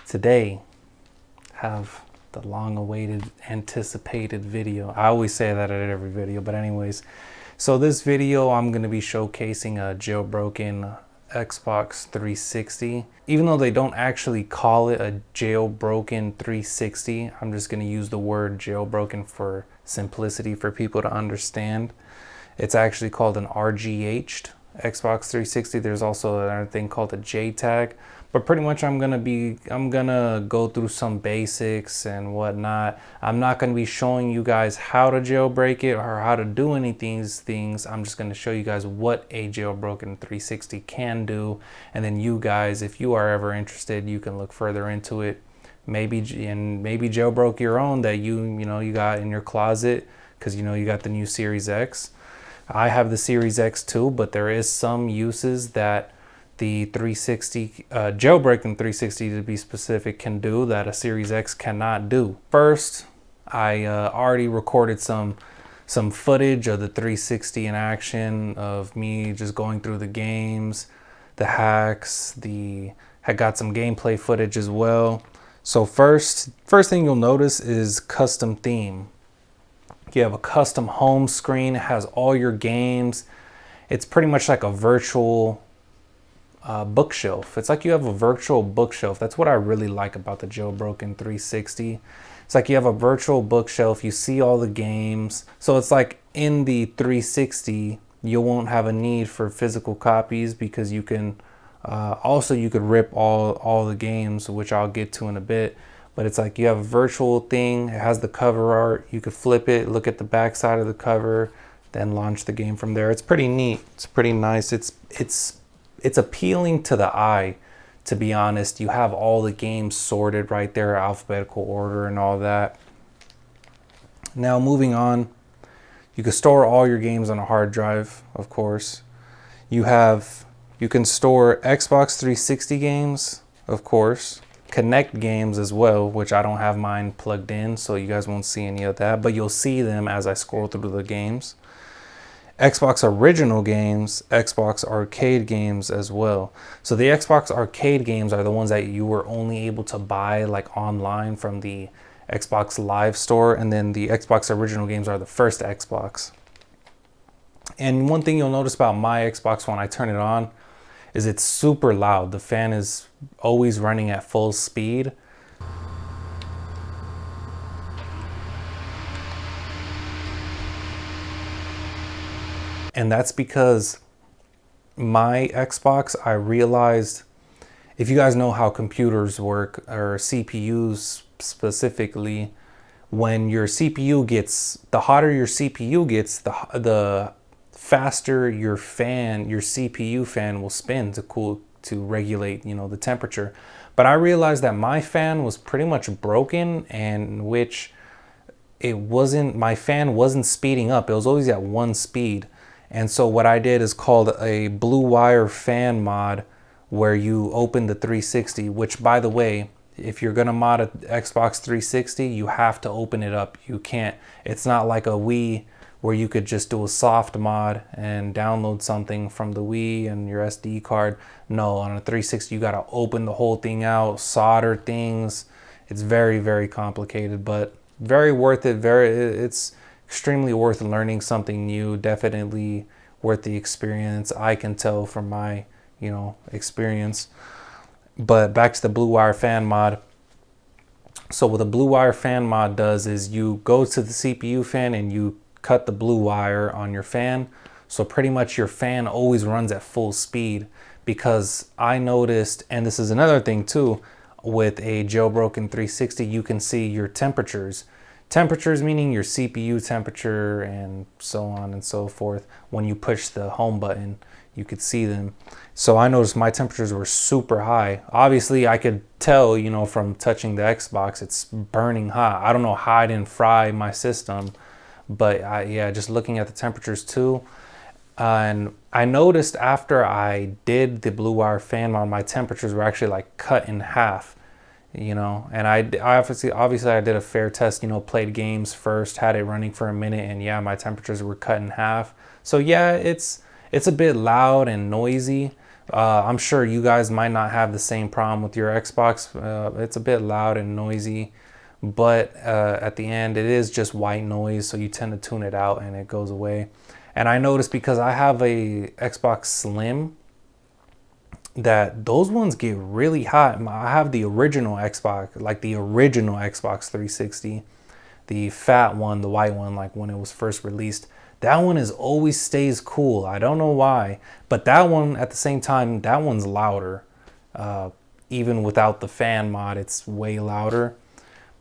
Today, have the long-awaited, anticipated video. I always say that at every video, but anyways. So this video, I'm going to be showcasing a jailbroken Xbox 360. Even though they don't actually call it a jailbroken 360, I'm just going to use the word jailbroken for simplicity for people to understand. It's actually called an RGH'd Xbox 360. There's also another thing called a JTAG. But pretty much I'm gonna go through some basics and whatnot. I'm not gonna be showing you guys how to jailbreak it or how to do any of these things. I'm just gonna show you guys what a jailbroken 360 can do, and then you guys, if you are ever interested, you can look further into it. Maybe jailbroke your own that you got in your closet, because you got the new Series X. I have the Series X too, but there is some uses that the 360, jailbreaking 360 to be specific, can do that a Series X cannot do. First, I already recorded some footage of the 360 in action, of me just going through the games, the hacks, I got some gameplay footage as well. So first thing you'll notice is custom theme. You have a custom home screen. It has all your games. It's pretty much like a virtual bookshelf. It's like you have a virtual bookshelf. That's what I really like about the jailbroken 360. It's like you have a virtual bookshelf. You see all the games. So it's like in the 360, you won't have a need for physical copies, because you can you could rip all the games, which I'll get to in a bit. But it's like you have a virtual thing. It has the cover art. You could flip it, look at the back side of the cover, then launch the game from there. It's pretty neat. It's pretty nice. It's appealing to the eye, to be honest. You have all the games sorted right there, alphabetical order and all that. Now moving on, you can store all your games on a hard drive, of course. You can store Xbox 360 games, of course. Connect games as well, which I don't have mine plugged in, so you guys won't see any of that, but you'll see them as I scroll through the games. Xbox original games, Xbox arcade games as well. So the Xbox arcade games are the ones that you were only able to buy like online from the Xbox Live store, and then the Xbox original games are the first Xbox. And one thing you'll notice about my Xbox when I turn it on is it's super loud. The fan is always running at full speed. And that's because my Xbox, I realized, if you guys know how computers work, or CPUs specifically, when your CPU gets, the hotter your CPU gets, the faster your CPU fan will spin to regulate, the temperature. But I realized that my fan was pretty much broken, and which my fan wasn't speeding up. It was always at one speed. And so what I did is called a blue wire fan mod, where you open the 360, which, by the way, if you're gonna mod an Xbox 360, you have to open it up. You can't, it's not like a Wii where you could just do a soft mod and download something from the Wii and your SD card. No, on a 360, you gotta open the whole thing out, solder things. It's very, very complicated, but very worth it. It's extremely worth learning something new. Definitely worth the experience, I can tell from my experience. But back to the blue wire fan mod. So what the blue wire fan mod does is you go to the CPU fan and you cut the blue wire on your fan. So pretty much your fan always runs at full speed, because I noticed, and this is another thing too, with a jailbroken 360, you can see your temperatures. Temperatures meaning your CPU temperature and so on and so forth. When you push the home button, you could see them. So I noticed my temperatures were super high. Obviously, I could tell, from touching the Xbox, it's burning hot. I don't know how I didn't fry my system, but just looking at the temperatures too. And I noticed after I did the blue wire fan mod, my temperatures were actually like cut in half. And I obviously I did a fair test, played games first, had it running for a minute, and my temperatures were cut in half. So it's a bit loud and noisy, I'm sure you guys might not have the same problem with your Xbox. It's a bit loud and noisy, but at the end it is just white noise, so you tend to tune it out and it goes away. And I noticed because I have a Xbox Slim that those ones get really hot. I have the original Xbox, like the original Xbox 360, the fat one, the white one, like when it was first released. That one is always stays cool. I don't know why, but that one at the same time, that one's louder. Even without the fan mod, it's way louder.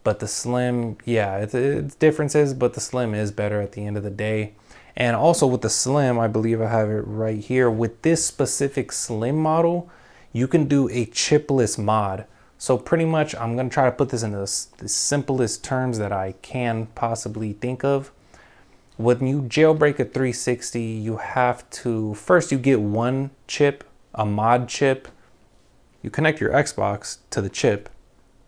But the Slim, yeah, it's differences, but the Slim is better at the end of the day. And also with the Slim, I believe I have it right here. With this specific Slim model, you can do a chipless mod. So pretty much, I'm gonna try to put this in the simplest terms that I can possibly think of. When you jailbreak a 360, you have to, first you get one chip, a mod chip. You connect your Xbox to the chip,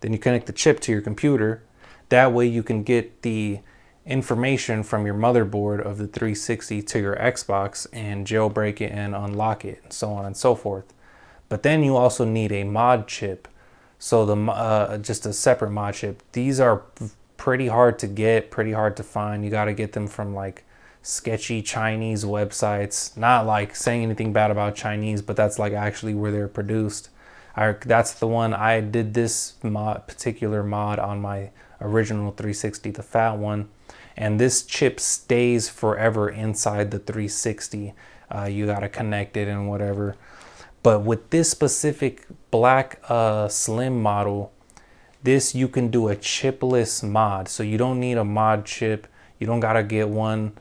then you connect the chip to your computer. That way you can get the information from your motherboard of the 360 to your Xbox and jailbreak it and unlock it, and so on and so forth. But then you also need a mod chip. So just a separate mod chip. These are pretty hard to get, pretty hard to find. You got to get them from like sketchy Chinese websites. Not like saying anything bad about Chinese, but that's like actually where they're produced. That's the one I did this particular mod on my original 360, the fat one. And this chip stays forever inside the 360. You got to connect it and whatever. But with this specific black Slim model, this you can do a chipless mod. So you don't need a mod chip. You don't gotta get one.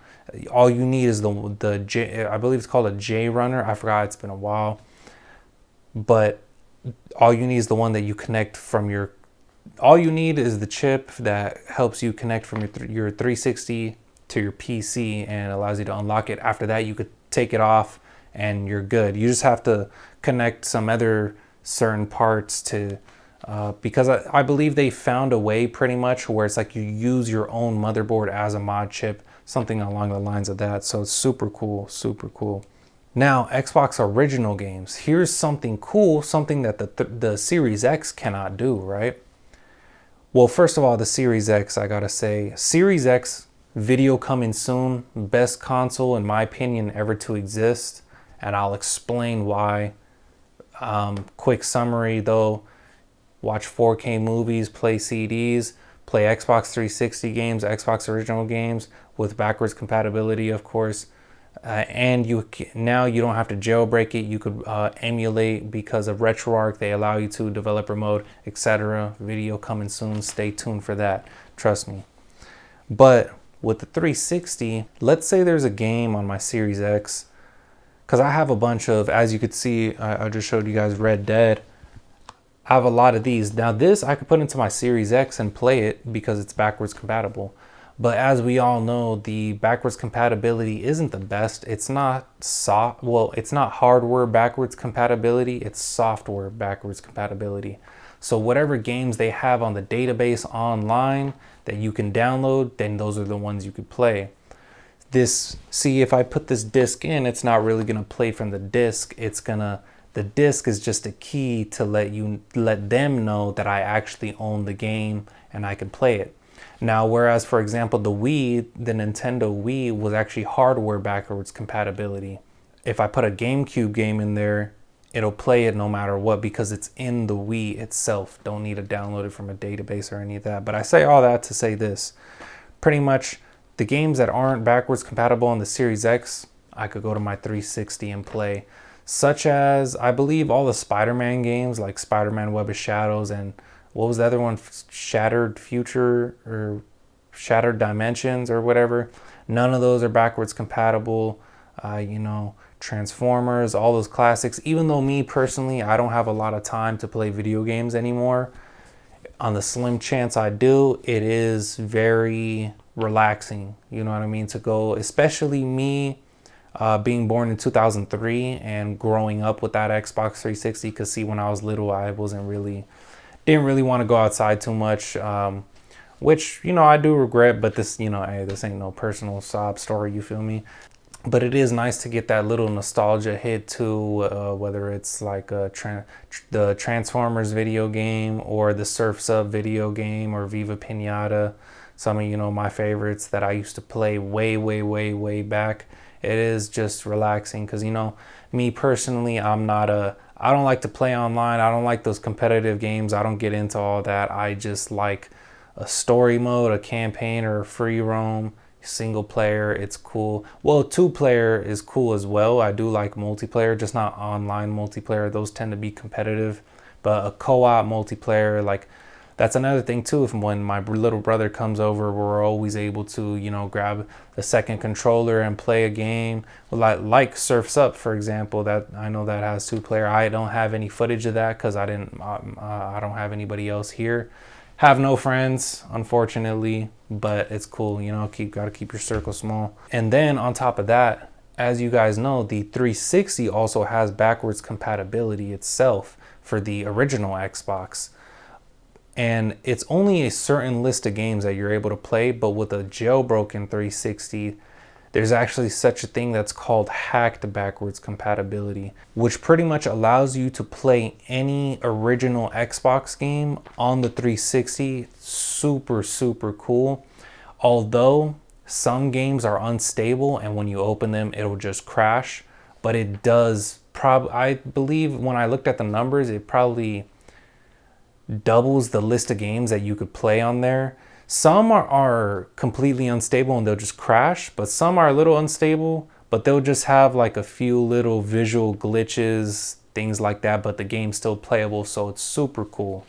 All you need is the J, I believe it's called a J runner. I forgot, it's been a while. But all you need is the one that you connect from your, all you need is the chip that helps you connect from your 360 to your PC and allows you to unlock it. After that, you could take it off and you're good. You just have to connect some other certain parts to, because I believe they found a way pretty much where it's like you use your own motherboard as a mod chip, something along the lines of that. So it's super cool, super cool. Now, Xbox original games. Here's something cool, something that the Series X cannot do, right? Well, first of all, the Series X, I gotta say, Series X video coming soon, best console in my opinion ever to exist, and I'll explain why. Quick summary though, watch 4K movies, play CDs, play Xbox 360 games, Xbox original games with backwards compatibility, of course. And now you don't have to jailbreak it. You could emulate because of RetroArch. They allow you to developer mode, etc. Video coming soon. Stay tuned for that. Trust me. But with the 360, let's say there's a game on my Series X, because I have a bunch of, as you could see, I just showed you guys Red Dead. I have a lot of these. Now this I could put into my Series X and play it because it's backwards compatible. But as we all know, the backwards compatibility isn't the best. It's not it's not hardware backwards compatibility, it's software backwards compatibility. So whatever games they have on the database online that you can download, then those are the ones you could play. See, if I put this disc in, it's not really gonna play from the disc. The disc is just a key to let them know that I actually own the game and I can play it. Now, whereas, for example, the Nintendo Wii was actually hardware backwards compatibility. If I put a GameCube game in there, it'll play it no matter what because it's in the Wii itself. Don't need to download it from a database or any of that. But I say all that to say this. Pretty much, the games that aren't backwards compatible on the Series X, I could go to my 360 and play. Such as, I believe, all the Spider-Man games, like Spider-Man Web of Shadows and what was the other one? Shattered Future or Shattered Dimensions or whatever. None of those are backwards compatible. Transformers, all those classics. Even though me personally, I don't have a lot of time to play video games anymore. On the slim chance I do, it is very relaxing. You know what I mean? To go, especially me being born in 2003 and growing up with that Xbox 360. Because see, when I was little, I didn't really want to go outside too much, which, I do regret, but this, hey, this ain't no personal sob story, you feel me? But it is nice to get that little nostalgia hit too, whether it's like the Transformers video game or the Surf's Up video game or Viva Pinata. Some of my favorites that I used to play way back. It is just relaxing because me personally, I don't like to play online. I don't like those competitive games. I don't get into all that. I just like a story mode, a campaign, or a free roam. Single player, it's cool. Well, two player is cool as well. I do like multiplayer, just not online multiplayer. Those tend to be competitive. But a co-op multiplayer, like that's another thing too. If when my little brother comes over, we're always able to, grab the second controller and play a game. Like Surf's Up, for example, that I know that has two player. I don't have any footage of that because I don't have anybody else here. Have no friends, unfortunately, but it's cool. Gotta keep your circle small. And then on top of that, as you guys know, the 360 also has backwards compatibility itself for the original Xbox. And it's only a certain list of games that you're able to play, but with a jailbroken 360, there's actually such a thing that's called hacked backwards compatibility, which pretty much allows you to play any original Xbox game on the 360. Super cool. Although some games are unstable and when you open them, it'll just crash. But it does I believe when I looked at the numbers, it probably doubles the list of games that you could play on there. Some are completely unstable and they'll just crash, but some are a little unstable, but they'll just have like a few little visual glitches, things like that, but the game's still playable, so it's super cool.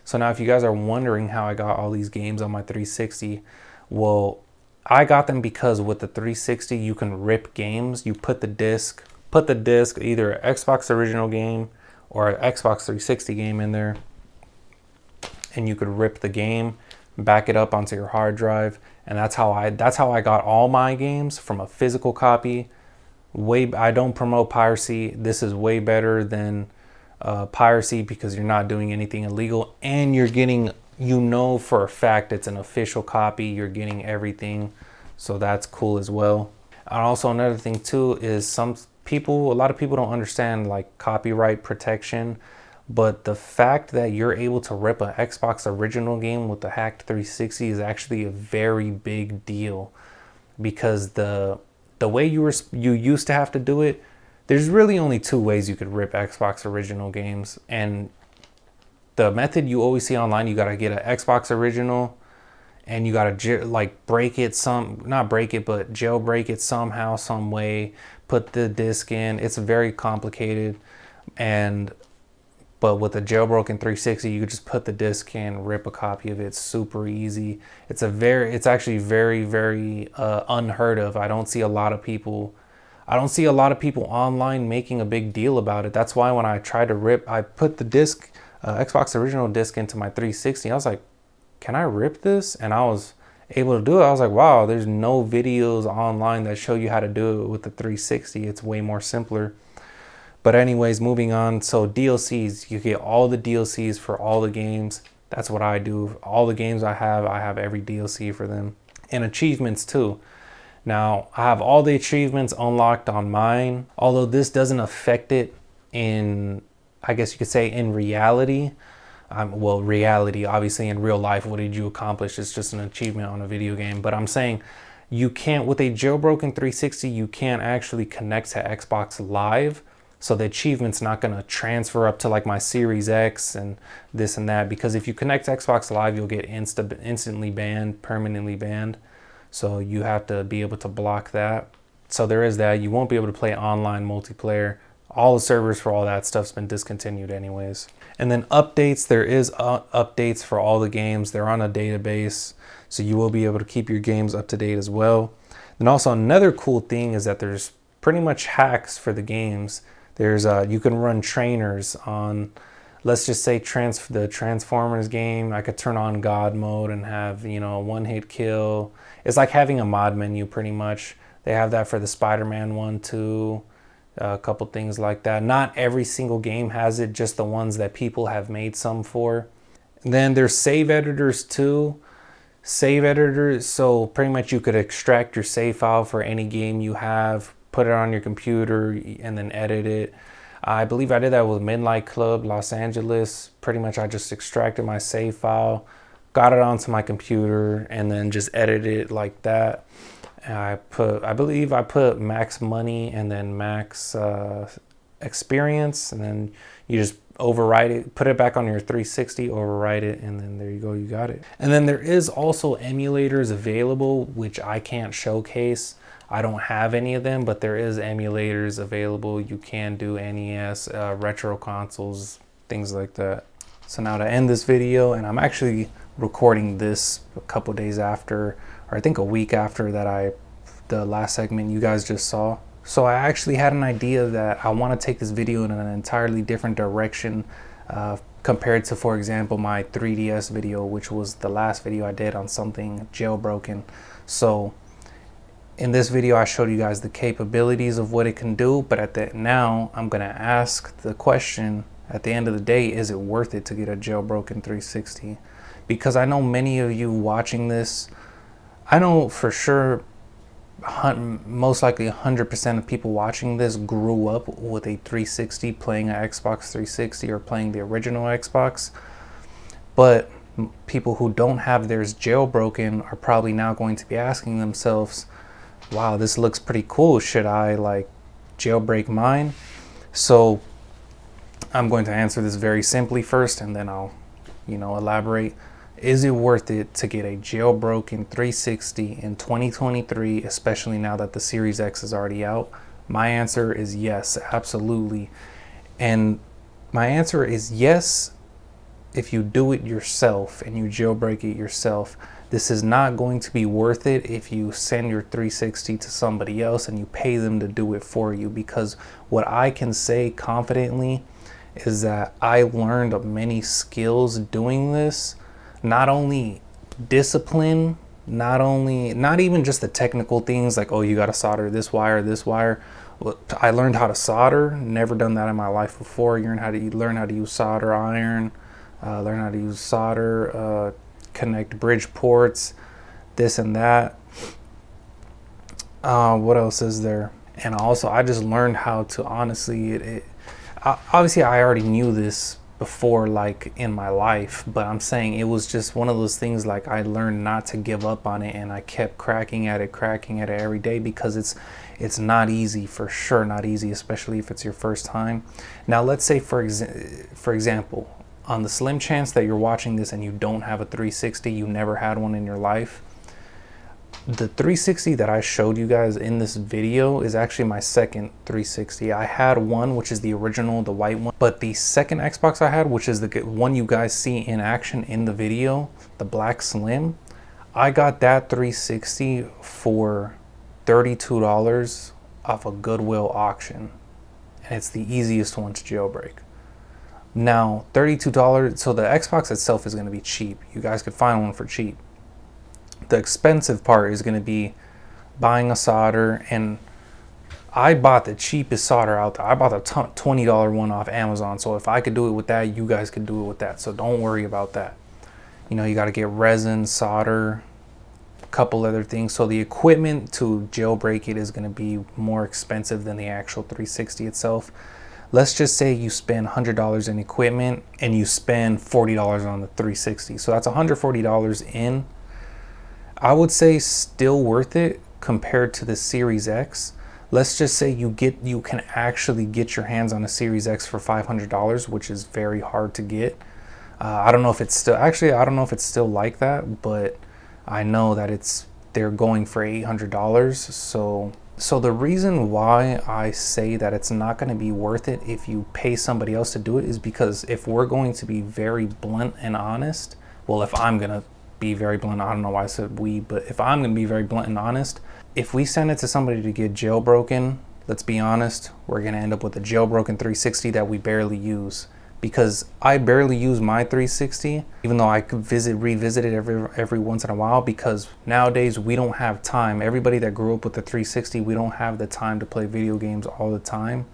So now if you guys are wondering how I got all these games on my 360, well, I got them because with the 360 you can rip games. You put the disc, either an Xbox original game or an Xbox 360 game in there, and you could rip the game, back it up onto your hard drive, and that's how I got all my games, from a physical copy. I don't promote piracy. This is way better than piracy because you're not doing anything illegal, and you're getting, for a fact it's an official copy. You're getting everything, so that's cool as well. And also another thing too is a lot of people don't understand like copyright protection. But the fact that you're able to rip an Xbox original game with the hacked 360 is actually a very big deal, because the way you used to have to do it, there's really only two ways you could rip Xbox original games. And the method you always see online, you got to get an Xbox original and you got to like break it, not break it, but jailbreak it somehow, some way, put the disc in. It's very complicated. But with a jailbroken 360, you could just put the disc in, rip a copy of it. It's super easy. It's actually very unheard of. I don't see a lot of people online making a big deal about it. That's why when I tried to rip, I put the disc, Xbox original disc into my 360. I was like, can I rip this? And I was able to do it. I was like, wow, there's no videos online that show you how to do it with the 360. It's way more simpler. But anyways, moving on. So DLCs, you get all the DLCs for all the games. That's what I do. All the games I have every DLC for them. And achievements too. Now, I have all the achievements unlocked on mine, although this doesn't affect it in, I guess you could say, in reality. Reality, obviously in real life, what did you accomplish? It's just an achievement on a video game. But I'm saying you can't, with a jailbroken 360, you can't actually connect to Xbox Live. So the achievement's not going to transfer up to like my Series X and this and that, because if you connect to Xbox Live, you'll get instantly banned, permanently banned. So you have to be able to block that. So there is that. You won't be able to play online multiplayer. All the servers for all that stuff's been discontinued anyways. And then updates, there is updates for all the games. They're on a database, so you will be able to keep your games up to date as well. And also another cool thing is that there's pretty much hacks for the games. There's you can run trainers on, let's just say the Transformers game. I could turn on God mode and have, a one-hit kill. It's like having a mod menu pretty much. They have that for the Spider-Man one too. A couple things like that. Not every single game has it, just the ones that people have made some for. And then there's save editors too. Save editor, so pretty much you could extract your save file for any game you have, put it on your computer, and then edit it. I believe I did that with Midnight Club Los Angeles. Pretty much I just extracted my save file, got it onto my computer, and then just edited it like that. And I believe I put max money and then max experience, and then you just overwrite it, put it back on your 360, overwrite it, and then there you go, you got it. And then there is also emulators available, which I can't showcase. I don't have any of them, but there is emulators available. You can do NES, retro consoles, things like that. So now to end this video, and I'm actually recording this a couple days after, or I think a week after the last segment you guys just saw. So I actually had an idea that I want to take this video in an entirely different direction compared to, for example, my 3DS video, which was the last video I did on something jailbroken. So in this video, I showed you guys the capabilities of what it can do, but now I'm going to ask the question at the end of the day, is it worth it to get a jailbroken 360? Because I know many of you watching this, I know for sure most likely 100% of people watching this grew up with a 360, playing an Xbox 360 or playing the original Xbox. But people who don't have theirs jailbroken are probably now going to be asking themselves, wow, this looks pretty cool. Should I like jailbreak mine? So I'm going to answer this very simply first, and then I'll, elaborate. Is it worth it to get a jailbroken 360 in 2023, especially now that the Series X is already out? My answer is yes, absolutely. And my answer is yes if you do it yourself and you jailbreak it yourself. This is not going to be worth it if you send your 360 to somebody else and you pay them to do it for you, because what I can say confidently is that I learned many skills doing this. Not only discipline, not even just the technical things like, oh, you got to solder this wire. Well, I learned how to solder. Never done that in my life before. You learn how to use solder iron, learn how to use solder, connect bridge ports, this and that. What else is there? And also, I just learned how to honestly, obviously I already knew this before, like in my life, but I'm saying it was just one of those things, like I learned not to give up on it, and I kept cracking at it every day, because it's not easy, for sure not easy, especially if it's your first time. Now let's say for example, on the slim chance that you're watching this and you don't have a 360, you never had one in your life, the 360 that I showed you guys in this video is actually my second 360. I had one, which is the original, the white one, but the second Xbox I had, which is the one you guys see in action in the video, the black slim, I got that 360 for $32 off a Goodwill auction, and it's the easiest one to jailbreak. Now, $32, so the Xbox itself is going to be cheap. You guys could find one for cheap. The expensive part is going to be buying a solder, and I bought the cheapest solder out there. I bought the $20 one off Amazon, so if I could do it with that, you guys could do it with that, so don't worry about that. You got to get resin, solder, a couple other things. So the equipment to jailbreak it is going to be more expensive than the actual 360 itself. Let's just say you spend $100 in equipment and you spend $40 on the 360, so that's $140 in. I would say still worth it compared to the Series X. Let's just say you can actually get your hands on a Series X for $500, which is very hard to get. I don't know if it's still like that, but I know that they're going for $800. So the reason why I say that it's not going to be worth it if you pay somebody else to do it is because, if we're going to be very blunt and honest, well, if I'm going to be very blunt, I don't know why I said we, but if I'm going to be very blunt and honest, if we send it to somebody to get jailbroken, let's be honest, we're going to end up with a jailbroken 360 that we barely use. Because I barely use my 360, even though I could revisit it every once in a while, because nowadays we don't have time. Everybody that grew up with the 360, we don't have the time to play video games all the time.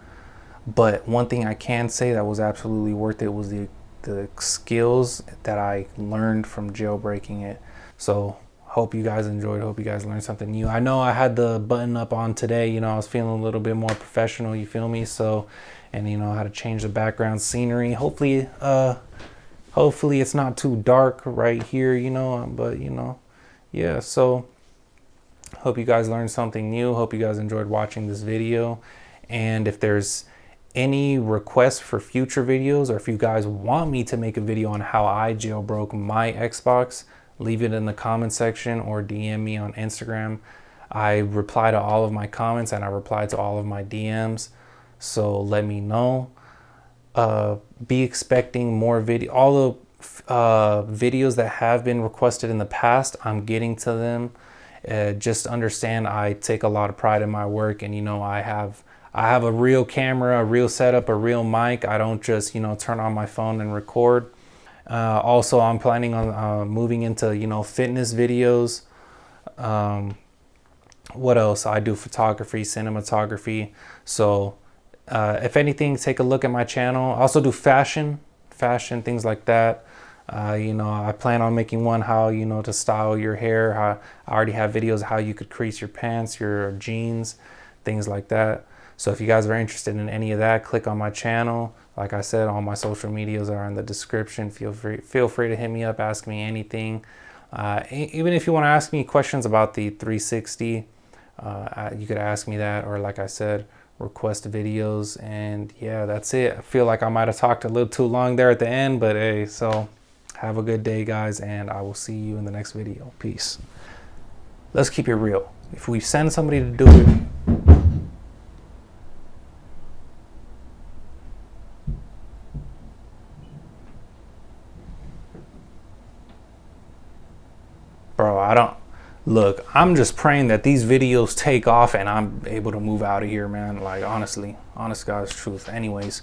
But one thing I can say that was absolutely worth it was the skills that I learned from jailbreaking it. So hope you guys enjoyed. Hope you guys learned something new. I know I had the button up on today. You know, I was feeling a little bit more professional. You feel me? So, and you know how to change the background scenery. Hopefully, hopefully it's not too dark right here. You know, but you know, yeah. So, hope you guys learned something new. Hope you guys enjoyed watching this video. And if there's any requests for future videos, or if you guys want me to make a video on how I jailbroke my Xbox, leave it in the comment section or DM me on Instagram. I reply to all of my comments and I reply to all of my DMs. So let me know. Be expecting more video. All the videos that have been requested in the past, I'm getting to them. Just understand I take a lot of pride in my work, and you know I have a real camera, a real setup, a real mic. I don't just, you know, turn on my phone and record. Also, I'm planning on moving into, you know, fitness videos. What else? I do photography, cinematography. So if anything, take a look at my channel. I also do fashion, things like that. You know, I plan on making one how, you know, to style your hair. I already have videos how you could crease your pants, your jeans, things like that. So if you guys are interested in any of that, click on my channel. Like I said, all my social medias are in the description. Feel free to hit me up, ask me anything. Even if you want to ask me questions about the 360, you could ask me that, or like I said, request videos. And yeah, that's it. I feel like I might have talked a little too long there at the end, but hey, so have a good day, guys, and I will see you in the next video. Peace. Let's keep it real. If we send somebody to do it, bro, look, I'm just praying that these videos take off and I'm able to move out of here, man. Like, honestly, honest God's truth. Anyways,